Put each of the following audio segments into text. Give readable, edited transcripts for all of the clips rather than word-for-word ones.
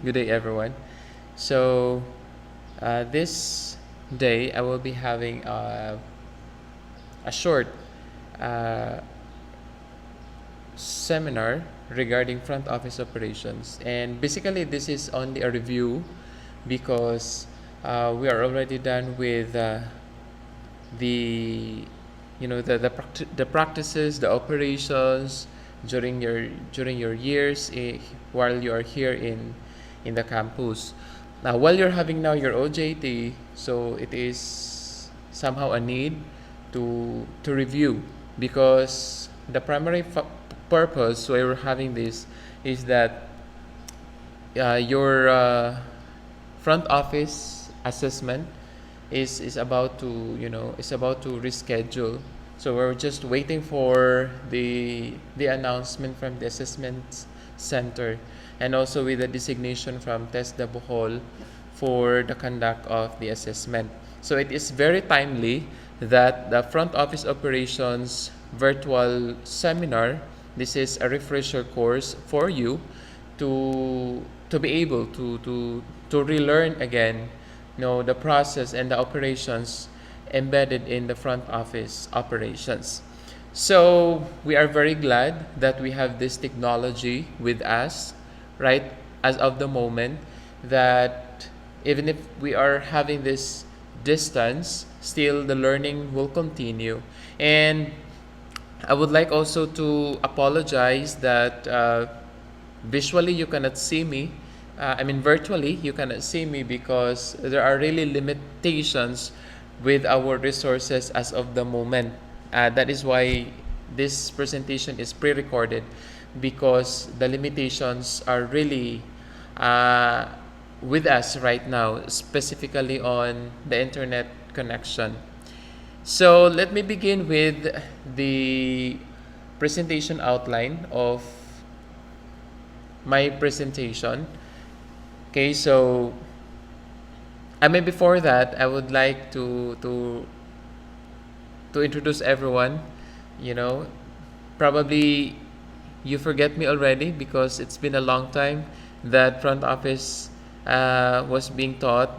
Good day, everyone. So, this day I will be having a short uh, seminar regarding front office operations. And basically, this is only a review because we are already done with the the practices, the operations during your years while you are here in the campus. Now, while you're having now your OJT, so it is somehow a need to review because the primary purpose why we're having this is that your front office assessment is about to reschedule. So we're just waiting for the announcement from the assessment center and also with the designation from TESDA Bohol for the conduct of the assessment. So it is very timely that the front office operations virtual seminar, this is a refresher course for you to be able to relearn again the process and the operations embedded in the front office operations. So we are very glad that we have this technology with us, right, as of the moment, that even if we are having this distance, still the learning will continue. And I would like also to apologize that visually you cannot see me. Virtually you cannot see me because there are really limitations with our resources as of the moment. That is why this presentation is pre-recorded because the limitations are really with us right now, specifically on the internet connection. So let me begin with the presentation outline of my presentation. Okay, so before that, I would like to introduce everyone. Probably you forget me already because it's been a long time that front office was being taught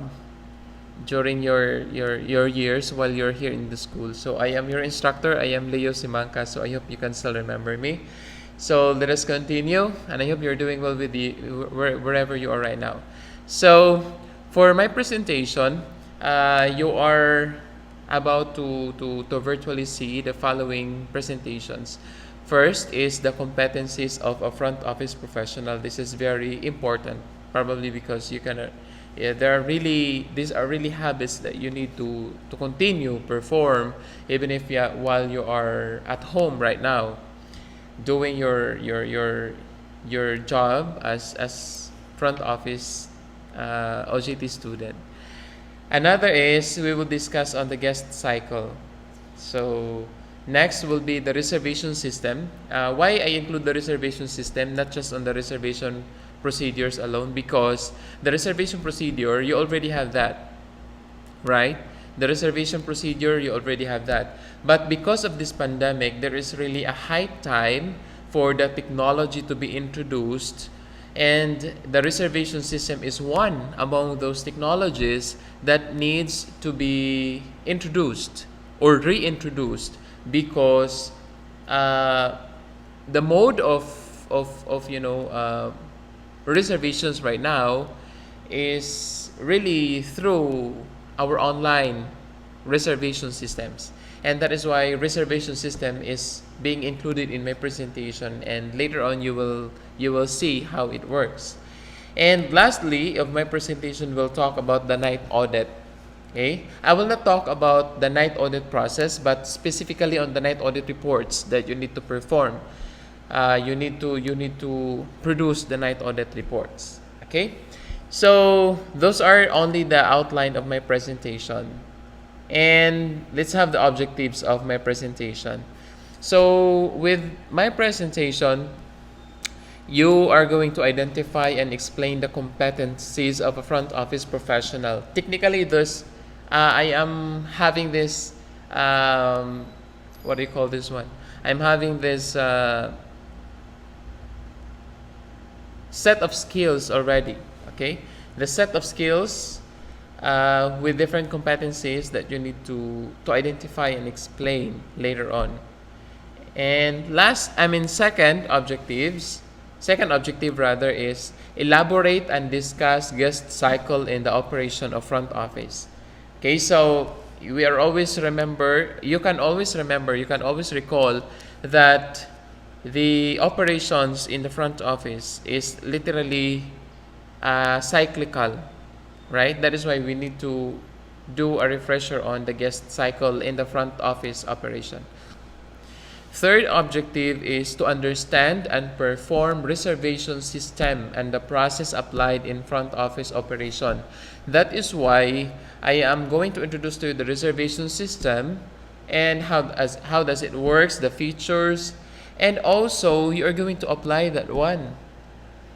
during your years while you're here in the school. So I am your instructor. I am Leo Simanca. So I hope you can still remember me. So let us continue, and I hope you're doing well with wherever you are right now. So for my presentation, you are about to virtually see the following presentations. First is the competencies of a front office professional. This is very important, probably because these are really habits that you need to continue perform even if while you are at home right now doing your job as front office OJT student. Another is we will discuss on the guest cycle. So next will be the reservation system. Why I include the reservation system, not just on the reservation procedures alone, because the reservation procedure, you already have that, right? The reservation procedure, you already have that. But because of this pandemic, there is really a high time for the technology to be introduced, and the reservation system is one among those technologies that needs to be introduced or reintroduced because the mode of reservations right now is really through our online reservation systems, and that is why reservation system is being included in my presentation, and later on you will see how it works. And lastly of my presentation, we'll talk about the night audit. Okay, I will not talk about the night audit process, but specifically on the night audit reports that you need to perform. You need to produce the night audit reports. Okay, so those are only the outline of my presentation, and let's have the objectives of my presentation. So with my presentation, you are going to identify and explain the competencies of a front office professional. Technically, I am having this what do you call this one? I'm having this set of skills already Okay, the set of skills with different competencies that you need to identify and explain later on. And second objective rather is elaborate and discuss guest cycle in the operation of front office. Okay, so you can always recall that the operations in the front office is literally cyclical, right? That is why we need to do a refresher on the guest cycle in the front office operation. Third objective is to understand and perform reservation system and the process applied in front office operation. That is why I am going to introduce to you the reservation system and how does it works, the features, and also you are going to apply that one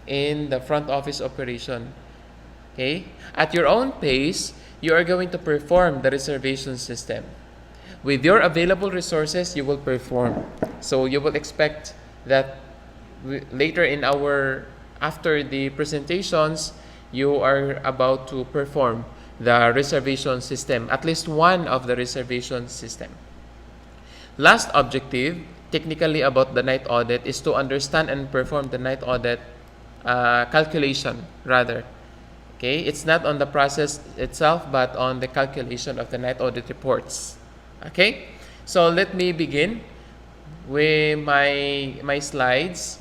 in the front office operation. Okay? At your own pace, you are going to perform the reservation system. With your available resources, you will perform. So you will expect that later after the presentations, you are about to perform the reservation system, at least one of the reservation system. Last objective, technically about the night audit, is to understand and perform the night audit calculation rather. Okay, it's not on the process itself, but on the calculation of the night audit reports. Okay, so let me begin with my slides,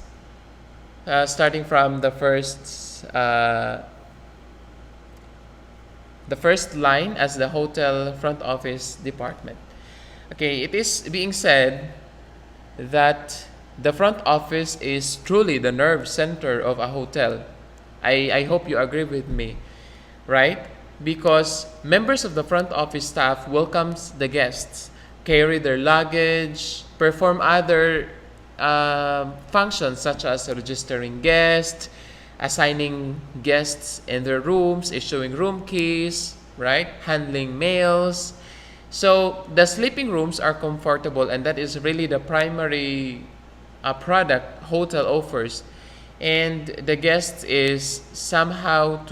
starting from the first line as the hotel front office department. Okay, it is being said that the front office is truly the nerve center of a hotel. I hope you agree with me, right? Because members of the front office staff welcomes the guests, carry their luggage, perform other functions such as registering guests, assigning guests in their rooms, issuing room keys, right? Handling mails. So the sleeping rooms are comfortable, and that is really the primary product hotel offers. And the guests is somehow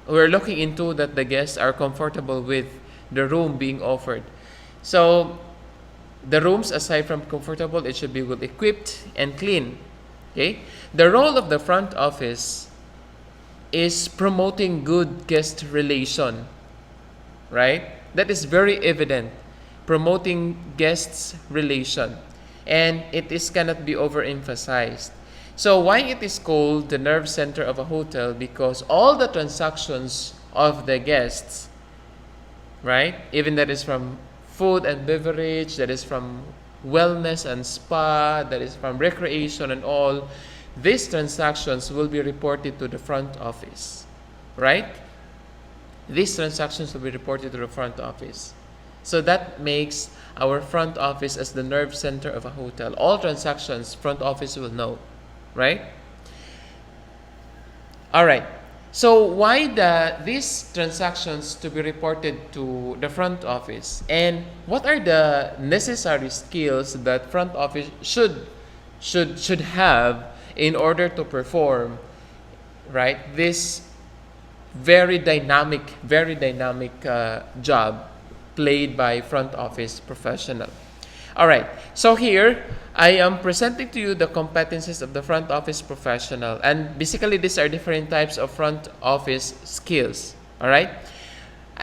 we're looking into that the guests are comfortable with the room being offered. So the rooms, aside from comfortable, it should be well equipped and clean. Okay, the role of the front office is promoting good guest relation, right? That is very evident, promoting guests relation, and it cannot be overemphasized. So why it is called the nerve center of a hotel? Because all the transactions of the guests, right? Even that is from food and beverage, that is from wellness and spa, that is from recreation and all, these transactions will be reported to the front office, right? These transactions will be reported to the front office. So that makes our front office as the nerve center of a hotel. All transactions, front office will know, right? All right. So why these transactions to be reported to the front office, and what are the necessary skills that front office should have in order to perform, right, this very dynamic job played by front office professional. All right, so here I am presenting to you the competencies of the front office professional, and basically these are different types of front office skills. All right,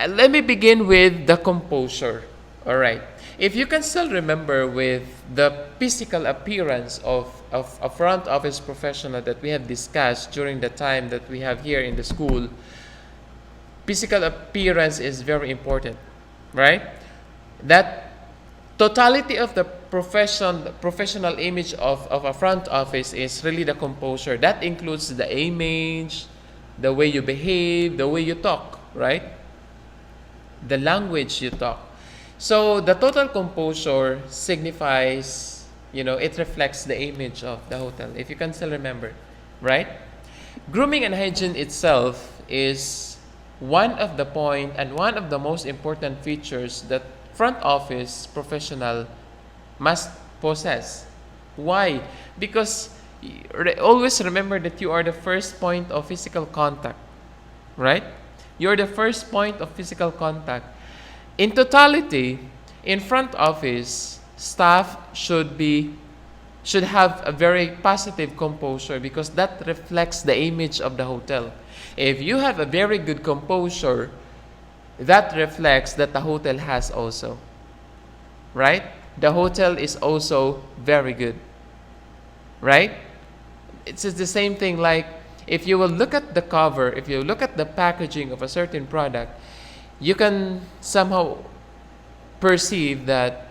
let me begin with the composure. All right, if you can still remember with the physical appearance of a front office professional that we have discussed during the time that we have here in the school, physical appearance is very important, right? That totality of the professional image of a front office is really the composure. That includes the image, the way you behave, the way you talk, right? The language you talk. So the total composure signifies, it reflects the image of the hotel, if you can still remember, right? Grooming and hygiene itself is one of the point and one of the most important features that front office professional must possess. Why? Because Always remember that you are the first point of physical contact, right? You're the first point of physical contact. In totality, in front office, staff should have a very positive composure because that reflects the image of the hotel. If you have a very good composure, that reflects that the hotel has also, right? The hotel is also very good, right? It's just the same thing like if you will look at the cover, if you look at the packaging of a certain product, you can somehow perceive that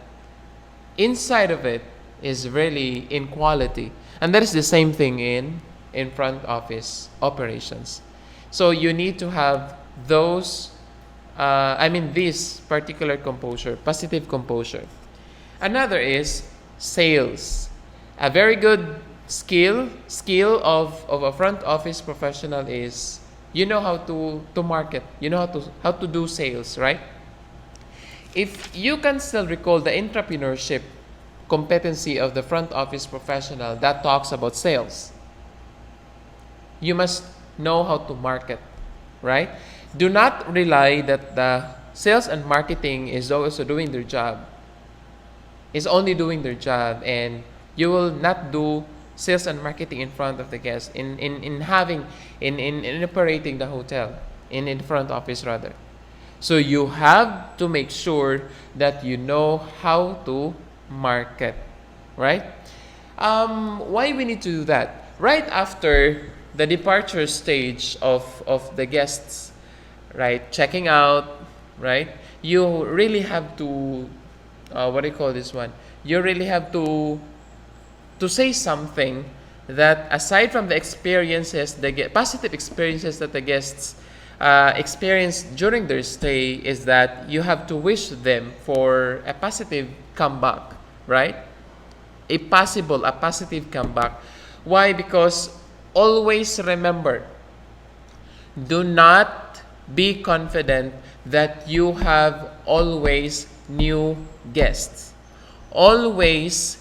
inside of it is really in quality. And that is the same thing in front office operations. So you need to have those, this particular composure, positive composure. Another is sales. A very good skill of a front office professional is you know how to market, you know how to do sales, right? If you can still recall the entrepreneurship competency of the front office professional that talks about sales, you must know how to market, right? Do not rely that the sales and marketing is also doing their job, is only doing their job, and you will not do sales and marketing in front of the guests, in operating the hotel, in front office rather. So you have to make sure that you know how to market, right? Why we need to do that? Right after the departure stage of the guests, right? Checking out, right? You really have to, what do you call this one? You really have to say something that aside from the experiences, positive experiences that the guests experience during their stay, is that you have to wish them for a positive comeback, right? A positive comeback. Why? Because always remember, do not be confident that you have always new guests. Always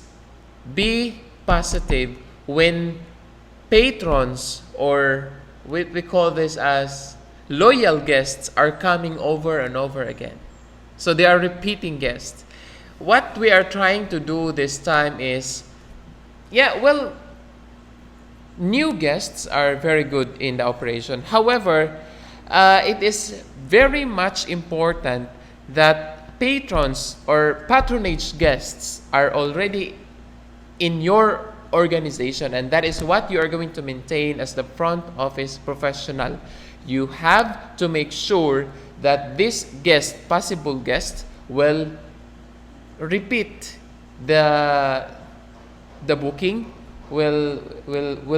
be positive when patrons, or we call this as loyal guests, are coming over and over again. So they are repeating guests. What we are trying to do this time is, new guests are very good in the operation. However, it is very much important that patrons or patronage guests are already in your organization, and that is what you are going to maintain as the front office professional. You have to make sure that this possible guest, will repeat the booking, will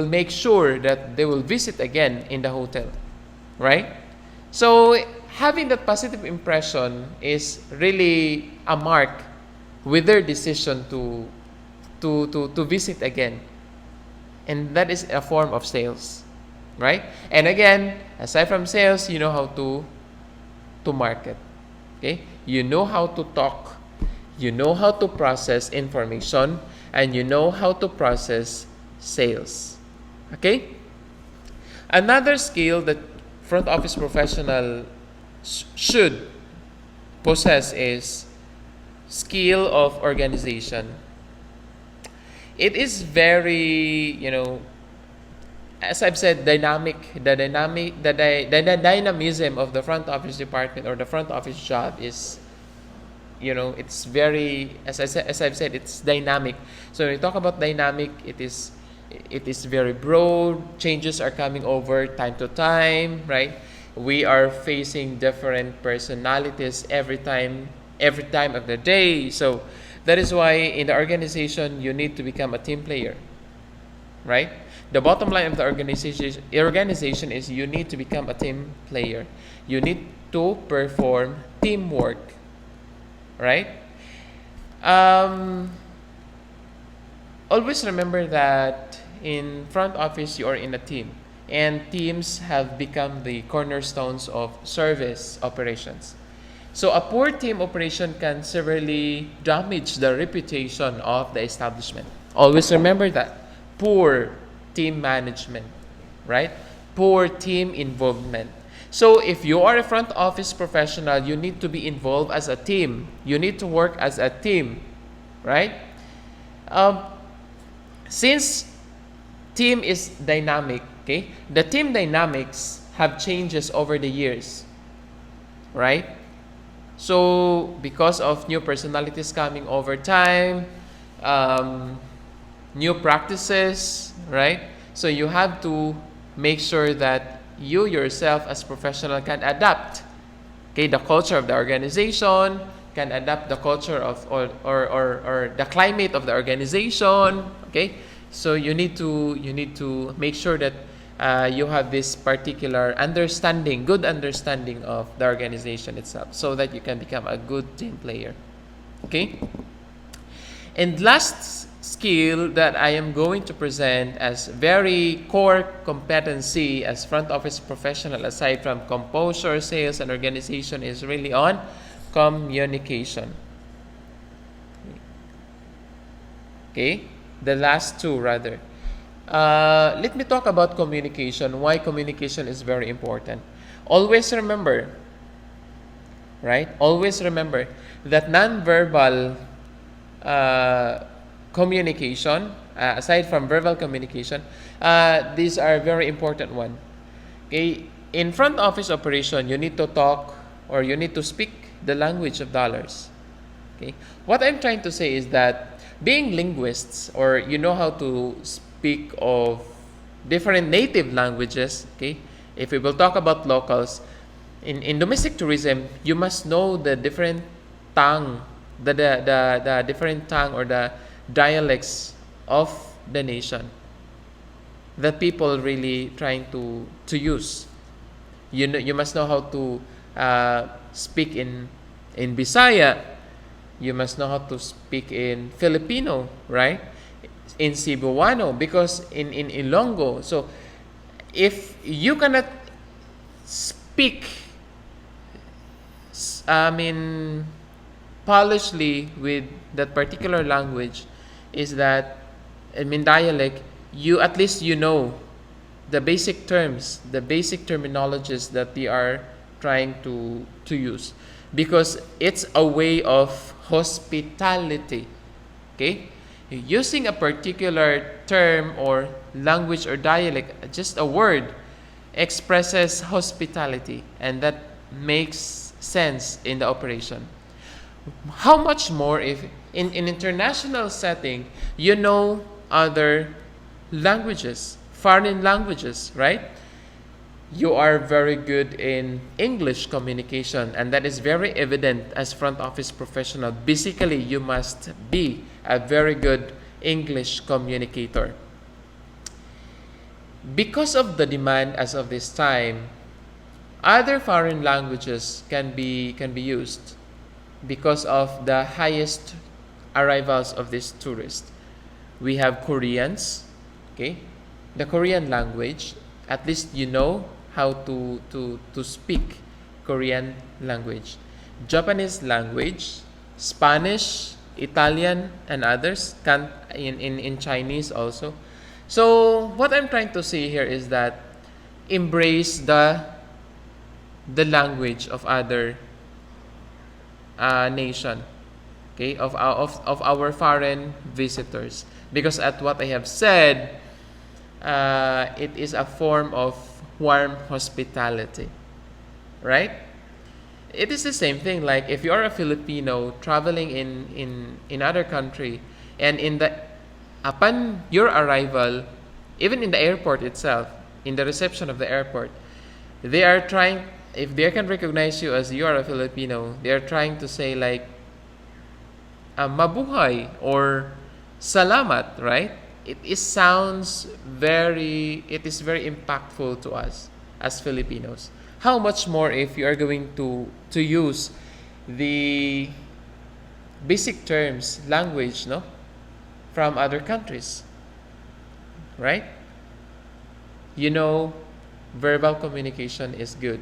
make sure that they will visit again in the hotel, right? So having that positive impression is really a mark with their decision to visit again, and that is a form of sales, right? And again, aside from sales, you know how to market, okay? You know how to talk, you know how to process information, and you know how to process sales, okay? Another skill that front office professional should possess is skill of organization. It is very, as I've said, dynamic. The dynamism of the front office department or the front office job is, it's very, as I've said, it's dynamic. So when we talk about dynamic, it is very broad. Changes are coming over time to time, right? We are facing different personalities every time of the day. So that is why in the organization, you need to become a team player, right? The bottom line of the organization is you need to become a team player. You need to perform teamwork, right? Always remember that in front office, you are in a team, and teams have become the cornerstones of service operations. So a poor team operation can severely damage the reputation of the establishment. Always remember that. Poor team management, right? Poor team involvement. So if you are a front office professional, you need to be involved as a team. You need to work as a team, right? Um, since team is dynamic, okay? The team dynamics have changes over the years, right? So because of new personalities coming over time, new practices, right? So you have to make sure that you yourself as professional can adapt, okay, the culture of the organization, can adapt the culture of or the climate of the organization, okay? So you need to make sure that you have this particular understanding, good understanding of the organization itself, so that you can become a good team player, okay? And last skill that I am going to present as very core competency as front office professional, aside from composure, sales, and organization, is really on communication. Okay, the last two rather. Let me talk about communication, why communication is very important. Always remember, right? Always remember that non-verbal communication, aside from verbal communication, these are very important one. Okay, in front office operation, you need to talk or you need to speak the language of dollars. Okay, what I'm trying to say is that being linguists, or you know how to speak of different native languages, okay, if we will talk about locals, in domestic tourism, you must know the different tongue, the different tongue or the dialects of the nation that people really trying to use. You know, you must know how to speak in Bisaya. You must know how to speak in Filipino, right? In Cebuano, because in Ilonggo. So if you cannot speak, polishly with that particular language, is that, dialect, you at least you know the basic terms, the basic terminologies that they are trying to use, because it's a way of hospitality. Okay, using a particular term or language or dialect, just a word, expresses hospitality, and that makes sense in the operation. How much more if in international setting you know other languages, foreign languages, right? You are very good in English communication, and that is very evident as front office professional. Basically, you must be a very good English communicator. Because of the demand as of this time, other foreign languages can be used because of the highest arrivals of these tourists. We have Koreans, okay? The Korean language, at least you know how to speak Korean language. Japanese language, Spanish, Italian, and others, can in Chinese also. So what I'm trying to say here is that embrace the language of other nation, okay, of our foreign visitors, because at what I have said, it is a form of warm hospitality, right? It is the same thing like if you are a Filipino traveling in other country, and upon your arrival, even in the airport itself, in the reception of the airport, they are trying, if they can recognize you as you are a Filipino, they are trying to say like mabuhay or salamat, right? It is very impactful to us as Filipinos. How much more if you are going to use the basic terms, language, no, from other countries, right? You know, verbal communication is good.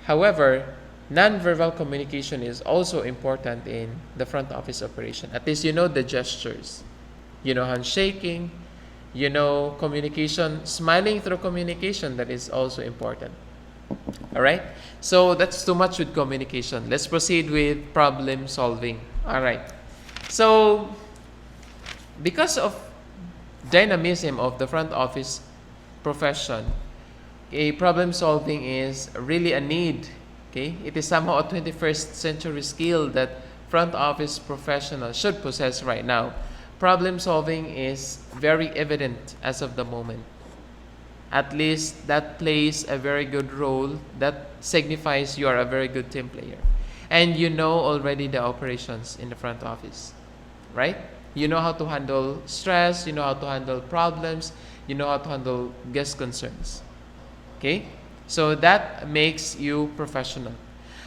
However, non-verbal communication is also important in the front office operation. At least you know the gestures. You know handshaking, communication, smiling through communication, that is also important. All right, so that's too much with communication. Let's proceed with problem solving. All right, so because of dynamism of the front office profession, a problem solving is really a need. Okay, it is somehow a 21st century skill that front office professionals should possess right now. Problem solving is very evident as of the moment. At least that plays a very good role. That signifies you are a very good team player. And you know already the operations in the front office, right? You know how to handle stress, you know how to handle problems, you know how to handle guest concerns. Okay? So that makes you professional.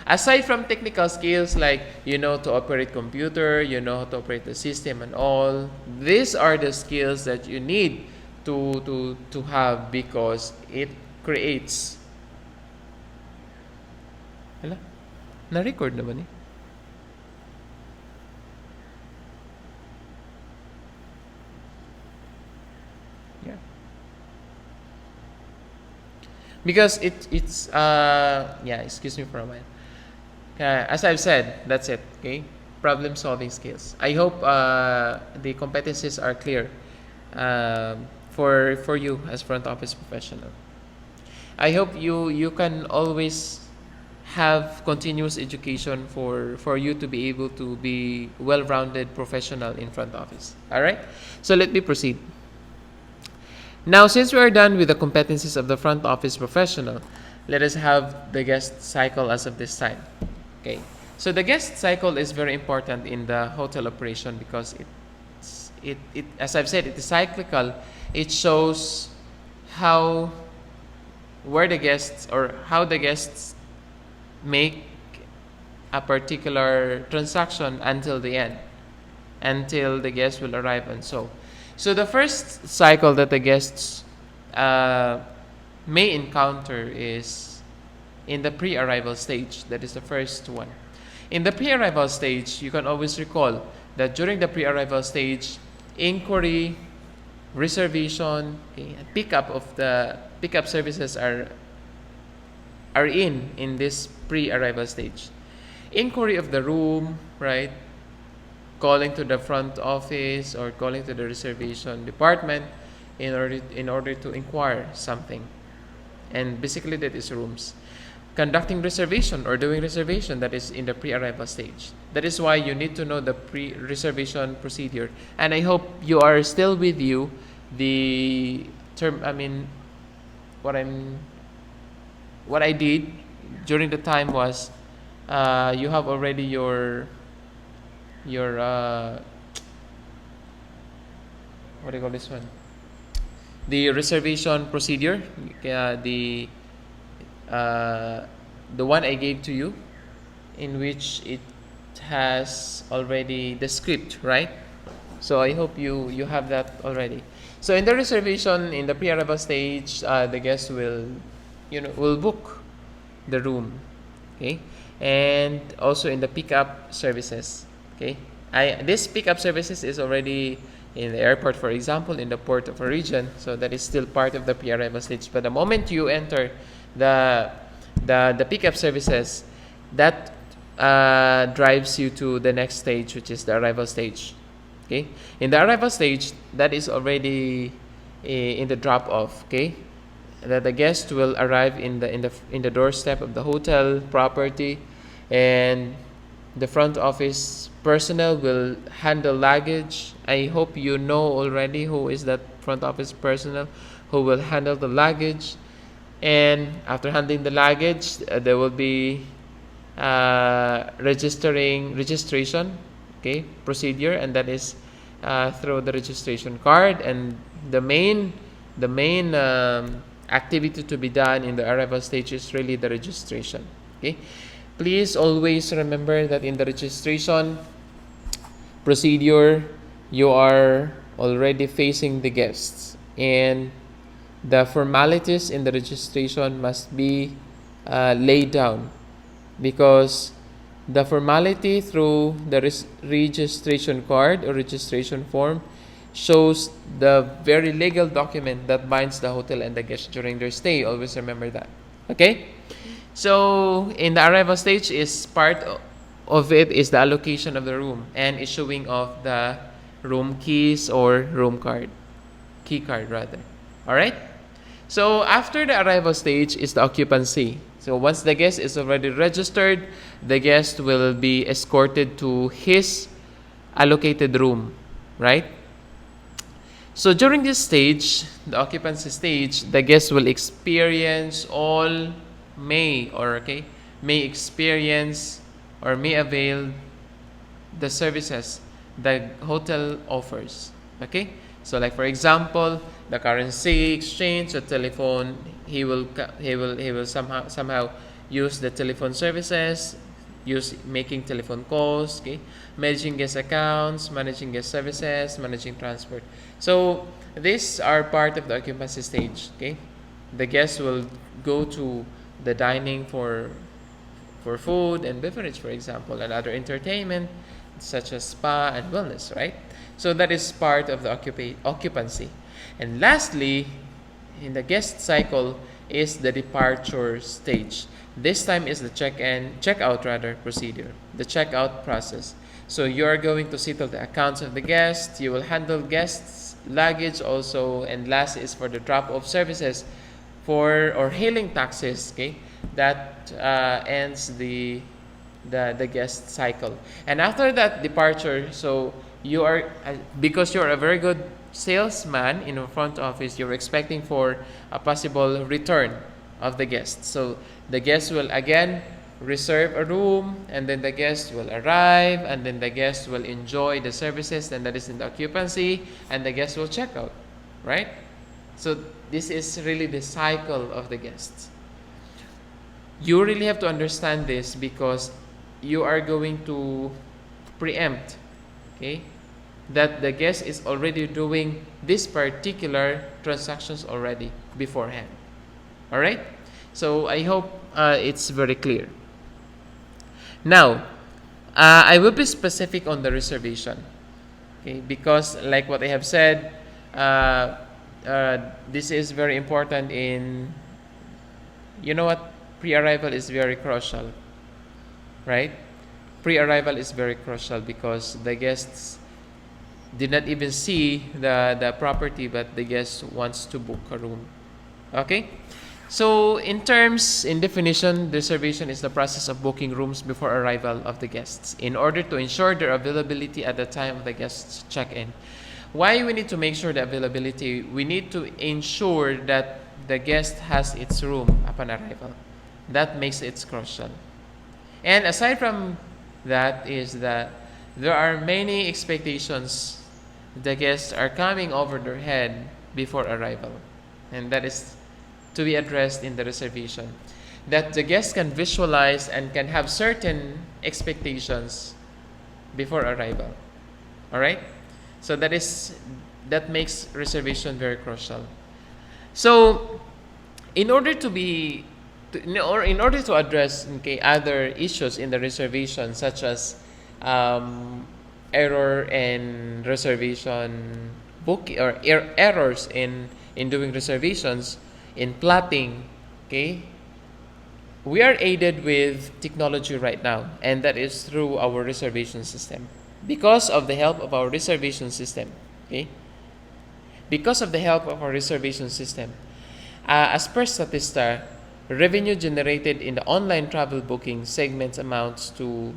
Aside from technical skills like you know to operate computer, you know how to operate the system and all, these are the skills that you need to have, because it creates. Hala? Na-record na ba ni? Yeah. Because it's yeah, excuse me for a while. As I've said, that's it. Okay, problem solving skills. I hope the competencies are clear for you as front office professional. I hope you can always have continuous education for you to be able to be well-rounded professional in front office. All right. So let me proceed. Now, since we are done with the competencies of the front office professional, let us have the guest cycle as of this time. Okay, so the guest cycle is very important in the hotel operation because it as I've said, it is cyclical. It shows how the guests make a particular transaction until the end, until the guest will arrive, and so the first cycle that the guests may encounter is in the pre-arrival stage. That is the first one. In the pre-arrival stage, you can always recall that during the pre-arrival stage, inquiry, reservation, okay, and pickup services are in this pre-arrival stage. Inquiry of the room, right? Calling to the front office or calling to the reservation department in order to inquire something, and basically that is rooms. Conducting reservation or doing reservation, that is in the pre-arrival stage. That is why you need to know the pre-reservation procedure. And I hope you are still with you the term. I mean, what I did during the time was you have already your what do you call this one? The reservation procedure, the one I gave to you, in which it has already the script, right? So I hope you have that already. So in the reservation, in the pre-arrival stage, the guest will book the room, okay, and also in the pickup services, okay. This pickup services is already in the airport, for example, in the port of origin, so that is still part of the pre-arrival stage. But the moment you enter the pickup services, that drives you to the next stage, which is the arrival stage. Okay, in the arrival stage, that is already in the drop off. Okay, that the guest will arrive in the doorstep of the hotel property, and the front office personnel will handle luggage. I hope you know already who is that front office personnel who will handle the luggage. And after handling the luggage, there will be registration, okay, procedure, and that is through the registration card. And the main activity to be done in the arrival stage is really the registration. Okay, please always remember that in the registration procedure, you are already facing the guests, and the formalities in the registration must be laid down, because the formality through the registration card or registration form shows the very legal document that binds the hotel and the guest during their stay. Always remember that. Okay? So, in the arrival stage is part of it is the allocation of the room and issuing of the room keys or room card. Key card rather. Alright? So, after the arrival stage is the occupancy. So, once the guest is already registered, the guest will be escorted to his allocated room. Right? So, during this stage, the occupancy stage, the guest will experience all may experience or may avail the services the hotel offers. Okay? So like for example, the currency exchange, the telephone, he will somehow use the telephone services, use making telephone calls, okay? Managing guest accounts, managing guest services, managing transport. So these are part of the occupancy stage, okay? The guests will go to the dining for food and beverage, for example, and other entertainment such as spa and wellness, right? So that is part of the occupancy. And lastly, in the guest cycle is the departure stage. This time is the checkout procedure, the checkout process. So you are going to settle the accounts of the guests, you will handle guests' luggage also, and last is for the drop-off services or hailing taxis, okay? That ends the guest cycle. And after that departure, so you are because you're a very good salesman in the front office, you're expecting for a possible return of the guest. So the guest will again reserve a room, and then the guest will arrive, and then the guest will enjoy the services, and that is in the occupancy, and the guest will check out, right? So this is really the cycle of the guests. You really have to understand this because you are going to preempt, okay, that the guest is already doing this particular transactions already beforehand. All right? So I hope it's very clear. Now, I will be specific on the reservation, okay, because like what I have said, this is very important in, you know what, pre-arrival is very crucial, right? Pre-arrival is very crucial because the guests did not even see the property, but the guest wants to book a room. Okay? So in definition, reservation is the process of booking rooms before arrival of the guests in order to ensure their availability at the time of the guests check-in. Why we need to make sure the availability? We need to ensure that the guest has its room upon arrival. That makes it crucial. And aside from that is that there are many expectations the guests are coming over their head before arrival. And that is to be addressed in the reservation. That the guest can visualize and can have certain expectations before arrival. Alright? So that makes reservation very crucial. So in order to address other issues in the reservation, such as error in reservation book or errors in doing reservations, in plotting, okay, we are aided with technology right now, and that is through our reservation system. Because of the help of our reservation system, okay, because of the help of our reservation system, as per Statista, revenue generated in the online travel booking segments amounts to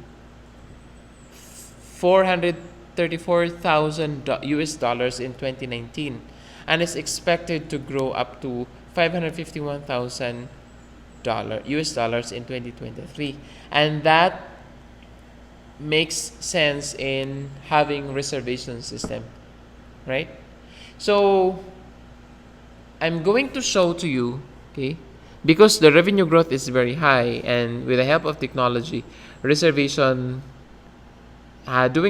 $434,000 in 2019 and is expected to grow up to $551,000 in 2023. And that makes sense in having reservation system, right? So I'm going to show to you, okay, because the revenue growth is very high, and with the help of technology, doing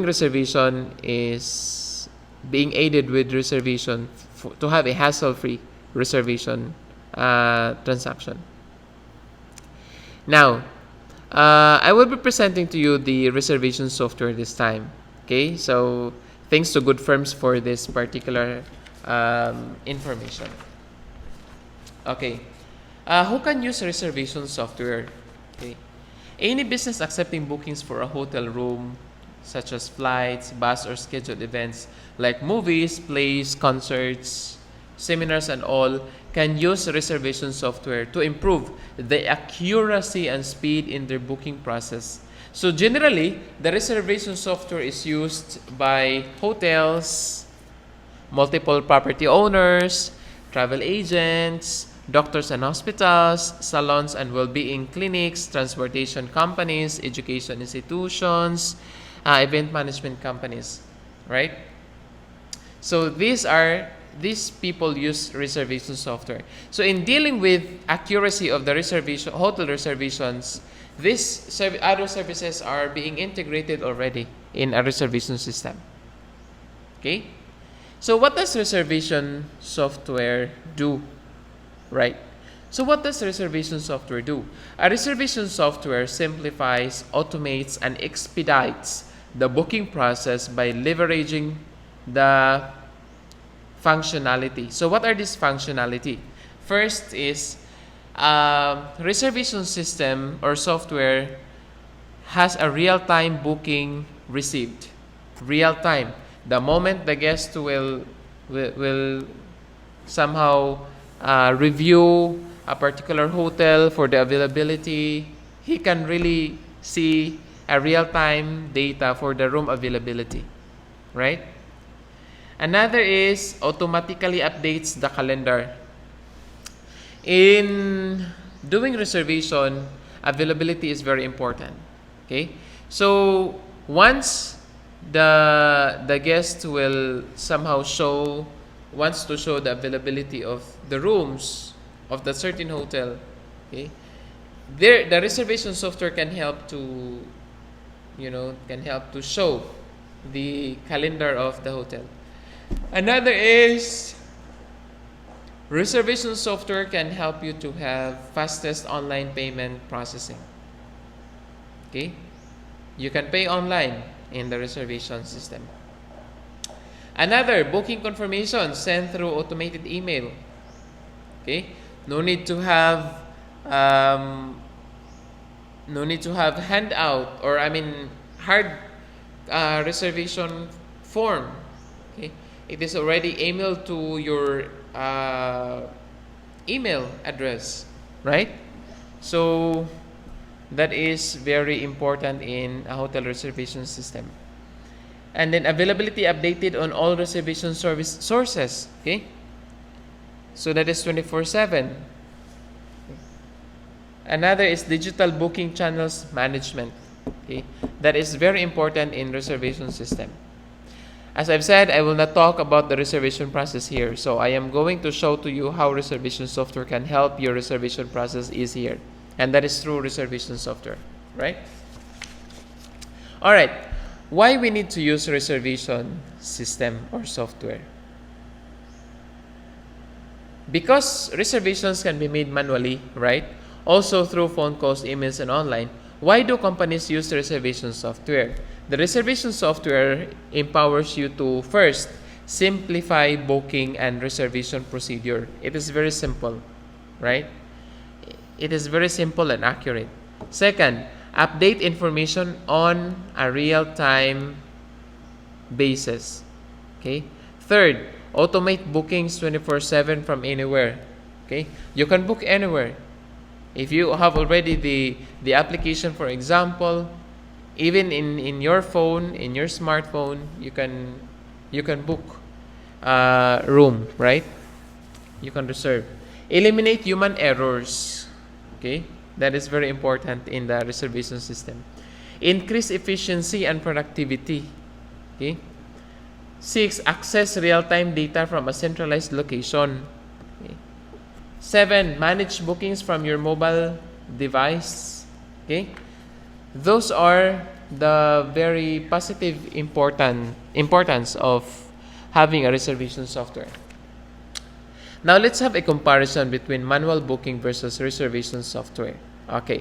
reservation is being aided with reservation to have a hassle-free reservation transaction. Now, I will be presenting to you the reservation software this time. Okay, so thanks to good firms for this particular information. Okay. Who can use reservation software? Okay. Any business accepting bookings for a hotel room, such as flights, bus, or scheduled events like movies, plays, concerts, seminars, and all, can use reservation software to improve the accuracy and speed in their booking process. So generally, the reservation software is used by hotels, multiple property owners, travel agents, doctors and hospitals, salons and well-being clinics, transportation companies, education institutions, event management companies, right? So these people use reservation software. So in dealing with accuracy of the hotel reservations, these other services are being integrated already in a reservation system. Okay? So what does reservation software do? Right? So what does reservation software do? A reservation software simplifies, automates, and expedites the booking process by leveraging the functionality. So what are these functionality? First is reservation system or software has a real-time booking received. Real-time. The moment the guest will somehow review a particular hotel for the availability, he can really see a real-time data for the room availability, right? Another is automatically updates the calendar. In doing reservation, availability is very important. Okay, so once the guest will somehow wants to show the availability of the rooms of the certain hotel, okay, the reservation software can help to show the calendar of the hotel. Another is reservation software can help you to have fastest online payment processing. Okay, you can pay online in the reservation system. Another, booking confirmation sent through automated email. Okay, no need to have handout or hard reservation form. Okay, it is already emailed to your email address, right? So that is very important in a hotel reservation system. And then availability updated on all reservation service sources. Okay, so that is 24/7. Another is digital booking channels management. Okay, that is very important in reservation system. As I've said, I will not talk about the reservation process here. So I am going to show to you how reservation software can help your reservation process easier. And that is through reservation software, right? All right. Why we need to use reservation system or software? Because reservations can be made manually, right? Also through phone calls, emails, and online. Why do companies use reservation software? The reservation software empowers you to first simplify booking and reservation procedure. It is very simple, right? It is very simple and accurate. Second, update information on a real-time basis. Okay? Third, automate bookings 24/7 from anywhere. Okay? You can book anywhere. If you have already the application, for example, even in your phone, in your smartphone, you can book room, right? You can reserve. Eliminate human errors. Okay? That is very important in the reservation system. Increase efficiency and productivity. Okay? 6. Access real-time data from a centralized location. Okay? 7. Manage bookings from your mobile device. Okay? Those are the very positive importance of having a reservation software. Now let's have a comparison between manual booking versus reservation software. Okay.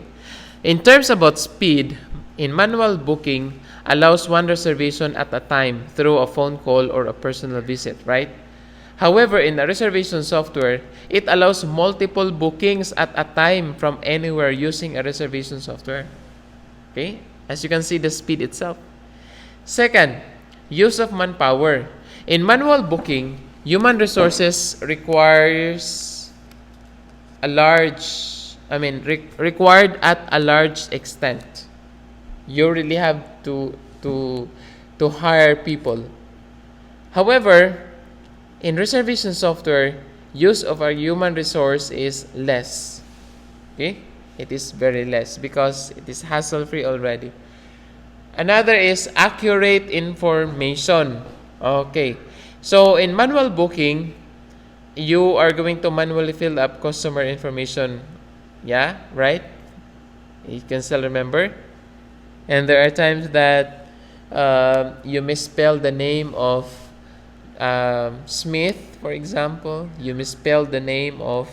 In terms about speed, In manual booking, allows one reservation at a time through a phone call or a personal visit, right? However, in the reservation software, it allows multiple bookings at a time from anywhere using a reservation software. Okay? As you can see, the speed itself. Second, use of manpower. In manual booking, human resources requires required at a large extent. You really have to hire people. However, in reservation software, use of a human resource is less. Okay? It is very less because it is hassle-free already. Another is accurate information. Okay. So in manual booking, you are going to manually fill up customer information. Yeah, right? You can still remember. And there are times that you misspell the name of Smith, for example. You misspell the name of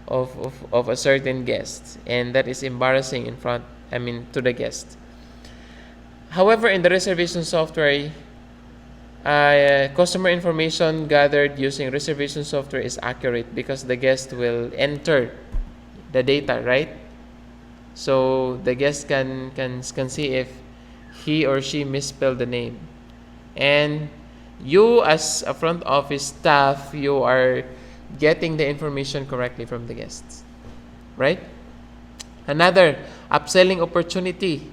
a certain guest, and that is embarrassing to the guest. However, in the reservation software, customer information gathered using reservation software is accurate because the guest will enter the data, right? So the guest can see if he or she misspelled the name. And you as a front office staff, you are getting the information correctly from the guests, right? Another, upselling opportunity.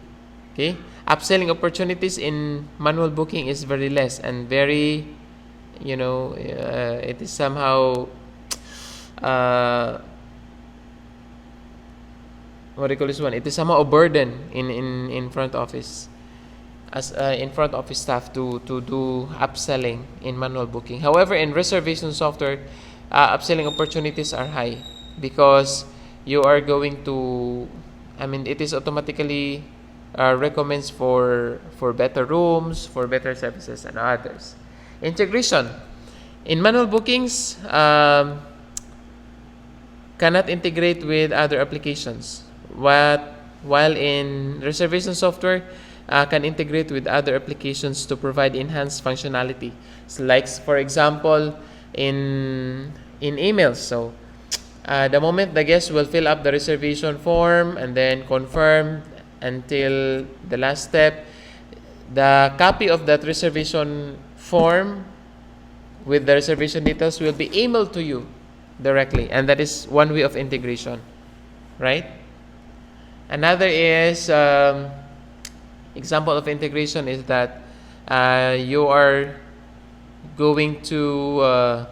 Okay? Upselling opportunities in manual booking is very less and very, it is somehow, what do you call this one? It is somehow a burden in front office, as in front office staff to do upselling in manual booking. However, in reservation software, upselling opportunities are high because you are going to, it is automatically recommends for better rooms, for better services, and others. Integration. In manual bookings, cannot integrate with other applications. While in reservation software, can integrate with other applications to provide enhanced functionality. So like, for example, in emails. So, the moment the guest will fill up the reservation form and then confirm until the last step, the copy of that reservation form with the reservation details will be emailed to you directly, and that is one way of integration, right? Another is example of integration is that you are going to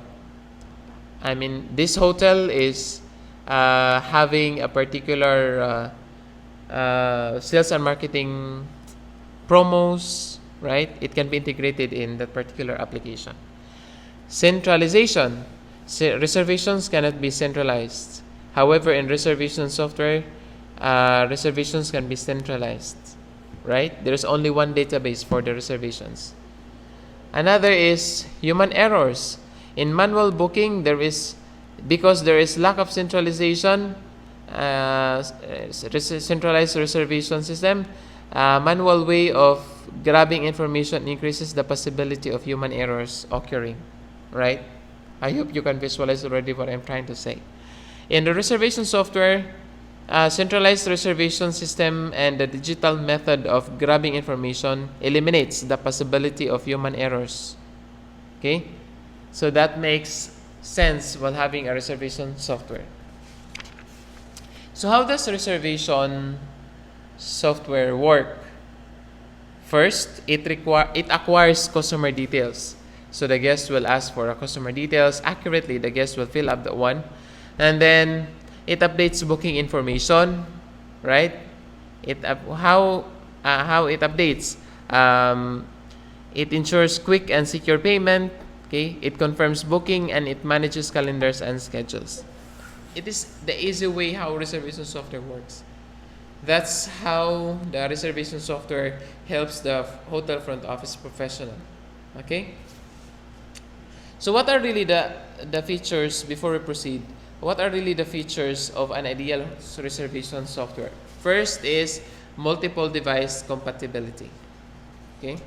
this hotel is having a particular sales and marketing promos, right? It can be integrated in that particular application. Centralization. Reservations cannot be centralized. However, in reservation software, reservations can be centralized, right? There's only one database for the reservations. Another is human errors. In manual booking, because there is lack of centralization, centralized reservation system, manual way of grabbing information increases the possibility of human errors occurring, right? I hope you can visualize already what I'm trying to say. In the reservation software, centralized reservation system and the digital method of grabbing information eliminates the possibility of human errors. Okay? So that makes sense while having a reservation software. So how does reservation software work? First, it acquires customer details. So the guest will ask for a customer details accurately. The guest will fill up that one, and then it updates booking information, right? How it updates. It ensures quick and secure payment. Okay, it confirms booking and it manages calendars and schedules. It is the easy way how reservation software works. That's how the reservation software helps the hotel front office professional. Okay? So what are really the features, before we proceed, what are really the features of an ideal reservation software? First is multiple device compatibility. Okay.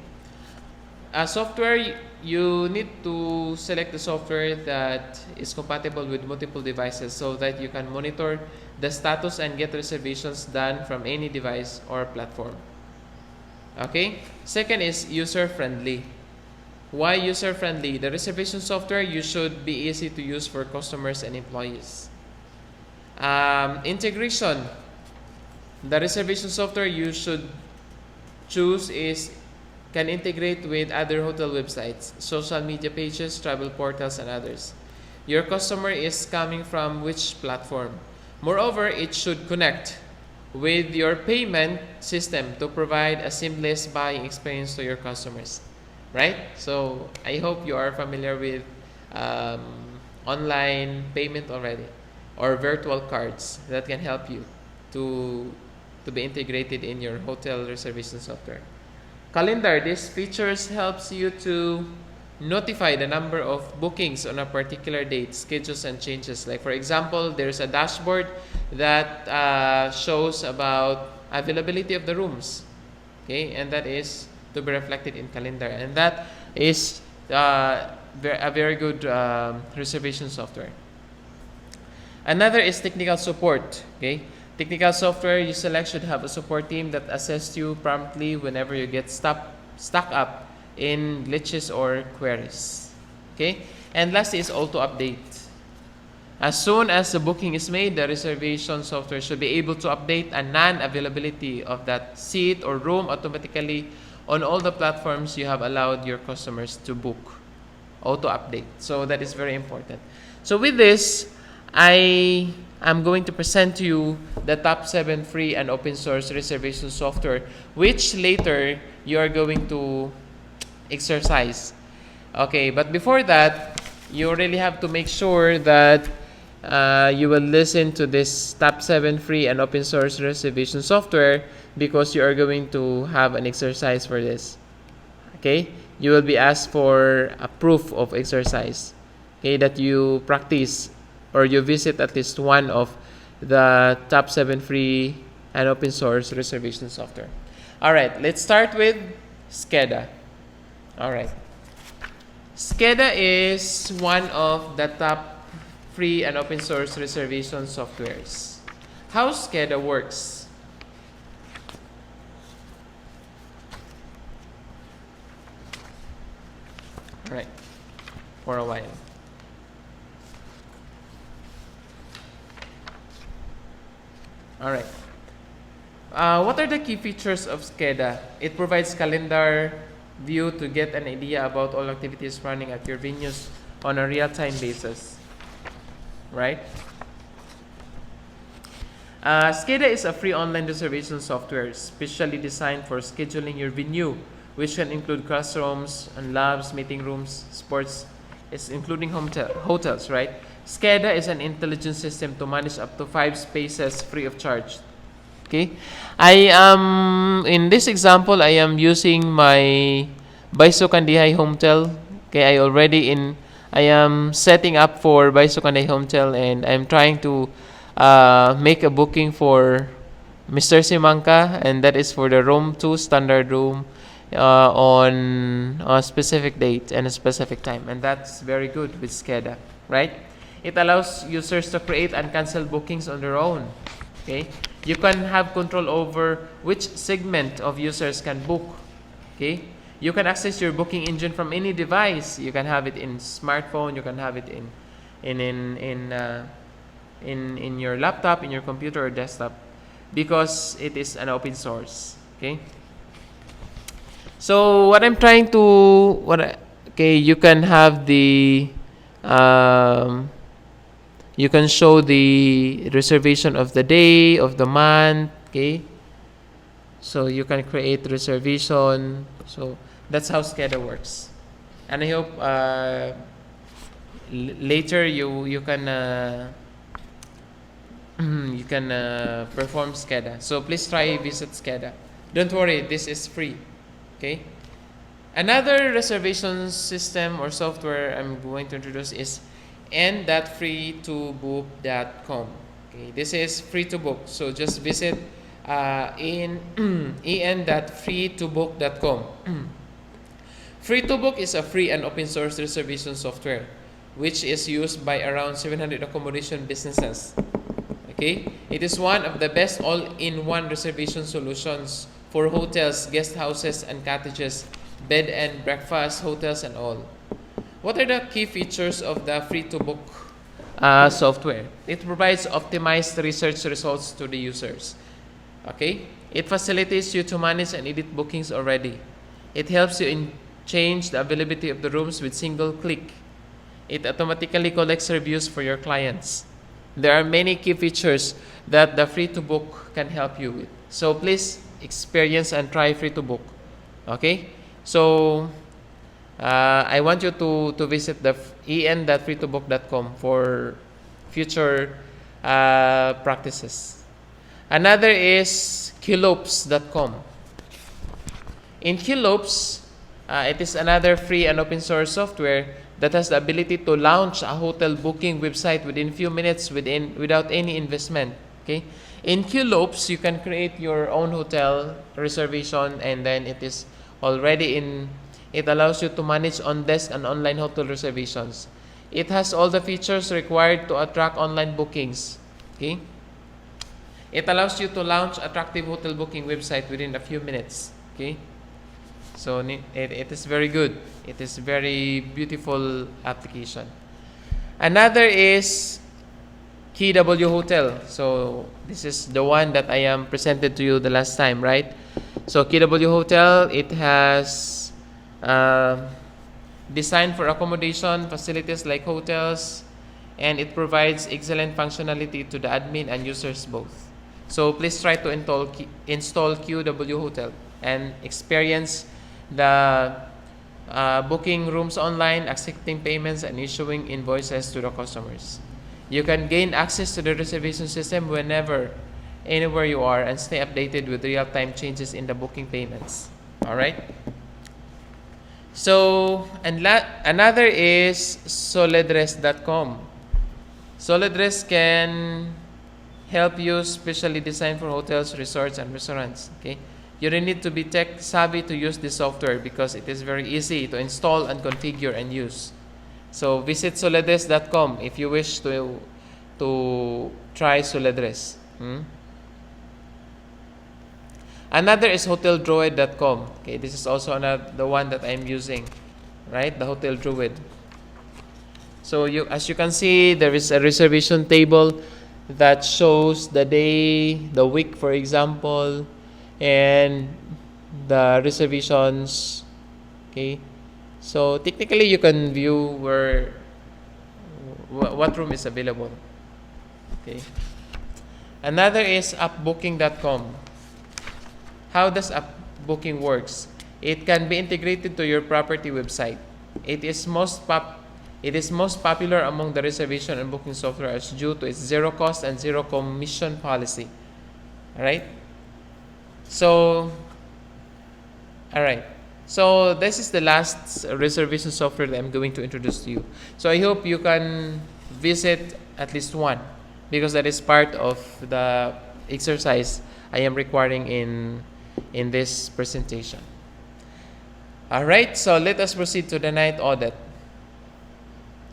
Software, you need to select the software that is compatible with multiple devices so that you can monitor the status and get reservations done from any device or platform. Okay. Second is user-friendly. Why user-friendly? The reservation software, you should be easy to use for customers and employees. Integration. The reservation software you should choose can integrate with other hotel websites, social media pages, travel portals, and others. Your customer is coming from which platform? Moreover, it should connect with your payment system to provide a seamless buying experience to your customers. Right? So I hope you are familiar with online payment already, or virtual cards that can help you to be integrated in your hotel reservation software. Calendar. This features helps you to notify the number of bookings on a particular date, schedules, and changes. Like for example, there's a dashboard that shows about availability of the rooms. Okay, and that is to be reflected in calendar, and that is a very good reservation software. Another is technical support. Okay, technical software you select should have a support team that assists you promptly whenever you get stuck up in glitches or queries. Okay, and last is auto update. As soon as the booking is made, the reservation software should be able to update a non-availability of that seat or room automatically on all the platforms you have allowed your customers to book. Auto update. So that is very important. So with this, I am going to present to you the top 7 free and open source reservation software, which later you are going to exercise. Okay, but before that, you really have to make sure that you will listen to this top 7 free and open source reservation software, because you are going to have an exercise for this. Okay, you will be asked for a proof of exercise. Okay, that you practice or you visit at least one of the top 7 free and open source reservation software. All right, let's start with SCADA. All right, SCADA is one of the top free and open source reservation softwares. How SCADA works? All right, for a while. All right. What are the key features of SCADA? It provides calendar view to get an idea about all activities running at your venues on a real-time basis. Right? SCADA is a free online reservation software specially designed for scheduling your venue, which can include classrooms and labs, meeting rooms, sports, including hotels, right? SCADA is an intelligent system to manage up to 5 spaces free of charge. Okay, I am in this example. I am using my Baisukandihay Hotel. Okay, I am setting up for Baisukandihay Hotel, and I'm trying to make a booking for Mr. Simanka, and that is for the room 2 standard room on a specific date and a specific time, and that's very good with SCADA, right? It allows users to create and cancel bookings on their own. Okay, you can have control over which segment of users can book. Okay, you can access your booking engine from any device. You can have it in smartphone. You can have it in your laptop, in your computer or desktop, because it is an open source. Okay. So what I'm trying to you can have the you can show the reservation of the day, of the month. Okay, so you can create reservation. So that's how SCADA works, and I hope later you can you can perform SCADA. So please try visit SCADA. Don't worry, this is free. Okay. Another reservation system or software I'm going to introduce is n.free2book.com. Okay, this is free to book. So just visit in en.freetobook.com. Free2book is a free and open source reservation software which is used by around 700 accommodation businesses. Okay, it is one of the best all-in-one reservation solutions for hotels, guest houses, and cottages, bed and breakfast, hotels, and all. What are the key features of the Free2book software? It provides optimized research results to the users. Okay, it facilitates you to manage and edit bookings already. It helps you change the availability of the rooms with single click. It automatically collects reviews for your clients. There are many key features that the Free2book can help you with. So please experience and try Free2book. Okay? So I want you to visit the en.freetobook.com for future practices. Another is qlopes.com. In qlopes, it is another free and open source software that has the ability to launch a hotel booking website within few minutes without any investment. Okay, in qlopes you can create your own hotel reservation, and then it is already in. It allows you to manage on-desk and online hotel reservations. It has all the features required to attract online bookings. Okay, it allows you to launch attractive hotel booking website within a few minutes. Okay. So it is very good. It is very beautiful application. Another is KW Hotel. So this is the one that I am presented to you the last time, right? So KW Hotel, it has designed for accommodation facilities like hotels, and it provides excellent functionality to the admin and users both. So please try to install KW Hotel and experience the booking rooms online, accepting payments, and issuing invoices to the customers. You can gain access to the reservation system whenever, anywhere you are, and stay updated with real-time changes in the booking payments. All right. So, and another is solidrest.com. Solidrest can help you specially designed for hotels, resorts, and restaurants. Okay. You don't need to be tech savvy to use this software because it is very easy to install and configure and use. So visit solidrest.com if you wish to try Solidrest. Another is hoteldroid.com. Okay, this is also the one that I'm using, right? The Hotel Druid. So as you can see, there is a reservation table that shows the day, the week, for example, and the reservations. Okay, so technically you can view what room is available. Okay, another is upbooking.com. How does upbooking works? It can be integrated to your property website. It is most popular among the reservation and booking software as due to its zero cost and zero commission policy. All right. So, all right. So this is the last reservation software that I'm going to introduce to you. So I hope you can visit at least one, because that is part of the exercise I am requiring in this presentation. All right. So let us proceed to the night audit.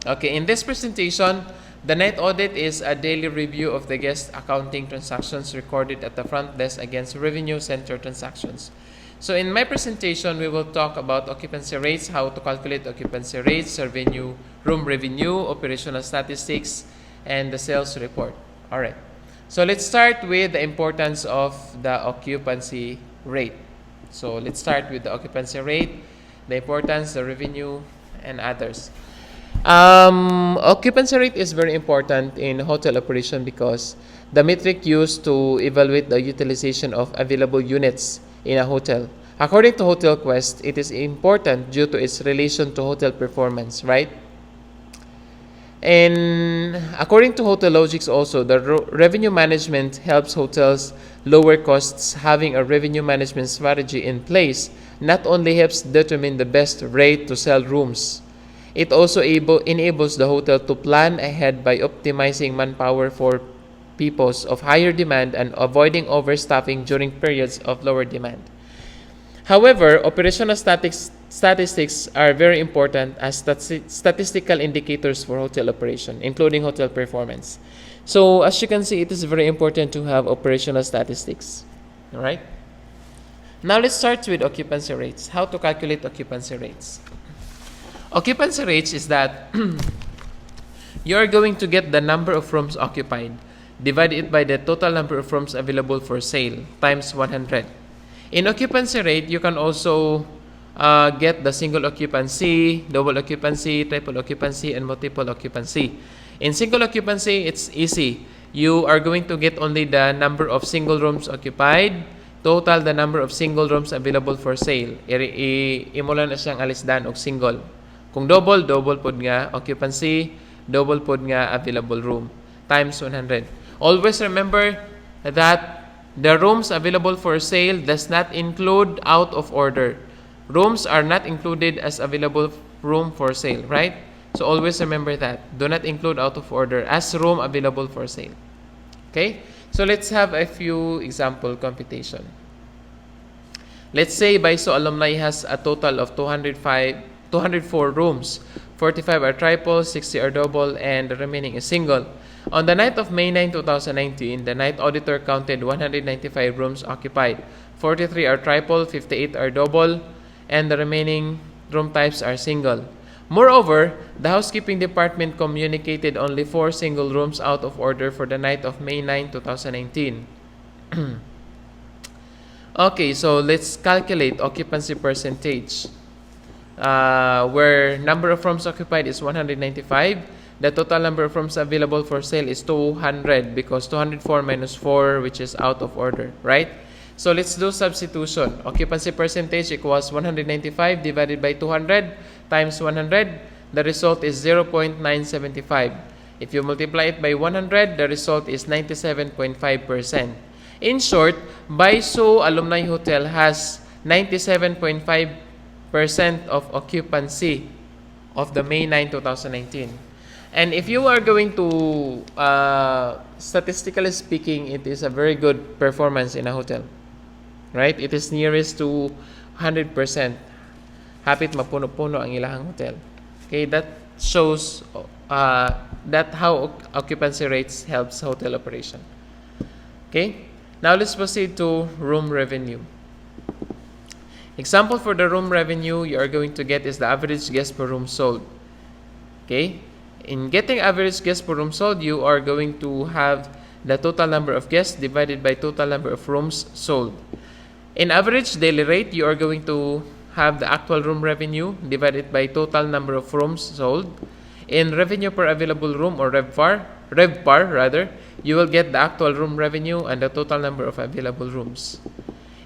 Okay. In this presentation, the night audit is a daily review of the guest accounting transactions recorded at the front desk against revenue center transactions. So in my presentation, we will talk about occupancy rates, how to calculate occupancy rates, room revenue, operational statistics, and the sales report. All right. So let's start with the importance of the occupancy rate. So let's start with the occupancy rate, the importance, the revenue, and others. Occupancy rate is very important in hotel operation because the metric used to evaluate the utilization of available units in a hotel. According to Hotel Quest, it is important due to its relation to hotel performance, right? And according to Hotel Logics also, the revenue management helps hotels lower costs. Having a revenue management strategy in place not only helps determine the best rate to sell rooms, it also enables the hotel to plan ahead by optimizing manpower for PIPOs of higher demand and avoiding overstaffing during periods of lower demand. However, operational statistics are very important as statistical indicators for hotel operation, including hotel performance. So, as you can see, it is very important to have operational statistics. All right? Now, let's start with occupancy rates. How to calculate occupancy rates? Occupancy rates is that you are going to get the number of rooms occupied, divide it by the total number of rooms available for sale, times 100. In occupancy rate, you can also get the single occupancy, double occupancy, triple occupancy, and multiple occupancy. In single occupancy, it's easy. You are going to get only the number of single rooms occupied, total the number of single rooms available for sale. Imo lang na siyang alisdan og single. Kung double, double pod nga occupancy, double pod nga available room, times 100. Always remember that the rooms available for sale does not include out of order. Rooms are not included as available room for sale, right? So always remember that. Do not include out of order as room available for sale. Okay? So let's have a few example computation. Let's say Baiso Alumni has a total of 204 rooms. 45 are triple, 60 are double, and the remaining is single. On the night of May 9, 2019, the night auditor counted 195 rooms occupied. 43 are triple, 58 are double, and the remaining room types are single. Moreover, the housekeeping department communicated only 4 single rooms out of order for the night of May 9, 2019. Okay, so let's calculate occupancy percentage. Where number of rooms occupied is 195, the total number of rooms available for sale is 200 because 204 minus 4, which is out of order, right? So let's do substitution. Occupancy percentage equals 195 divided by 200 times 100. The result is 0.975. If you multiply it by 100, the result is 97.5%. In short, Baiso Alumni Hotel has 97.5% of occupancy of the May 9, 2019. And if you are going to, statistically speaking, it is a very good performance in a hotel. Right? It is nearest to 100%. Hapit mapuno-puno ang ilahang hotel. Okay, that shows that how occupancy rates helps hotel operation. Okay, now let's proceed to room revenue. Example for the room revenue you are going to get is the average guest per room sold. Okay, in getting average guest per room sold, you are going to have the total number of guests divided by total number of rooms sold. In average daily rate, you are going to have the actual room revenue divided by total number of rooms sold. In revenue per available room, or RevPAR rather, you will get the actual room revenue and the total number of available rooms.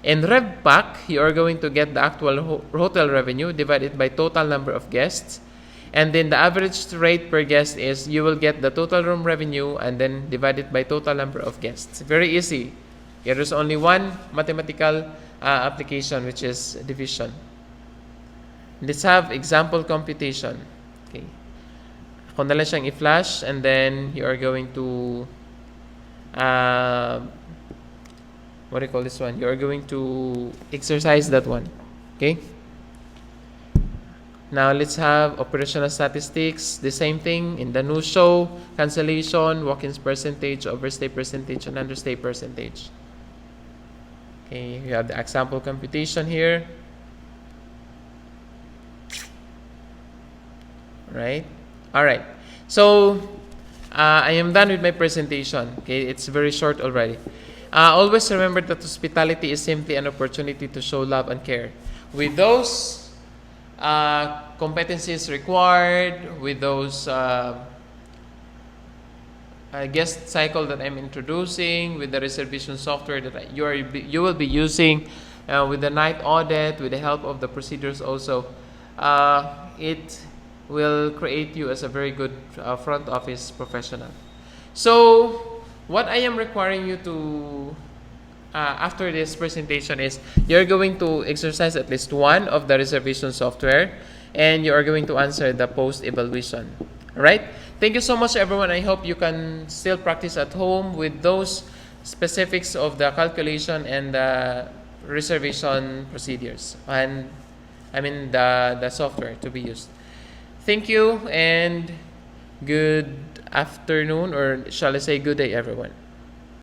In RevPAC, you are going to get the actual hotel revenue divided by total number of guests. And then the average rate per guest is you will get the total room revenue and then divided by total number of guests. Very easy. There is only one mathematical application, which is division. Let's have example computation. Okay. Ako na lang siyang i-flash and then you are going to what do you call this one? You are going to exercise that one. Okay. Now let's have operational statistics. The same thing in the new show, cancellation, walk-ins percentage, overstay percentage, and understay percentage. Okay, you have the example computation here. Right? Alright. So, I am done with my presentation. Okay, it's very short already. Always remember that hospitality is simply an opportunity to show love and care. With those competencies required, with those guest cycle that I'm introducing, with the reservation software that you will be using, with the night audit, with the help of the procedures also, it will create you as a very good front office professional. So what I am requiring you to after this presentation is you're going to exercise at least one of the reservation software and you are going to answer the post evaluation. Alright? thank you so much, everyone. I hope you can still practice at home with those specifics of the calculation and the reservation procedures, and I mean the software to be used. Thank you and good afternoon, or shall I say good day, everyone.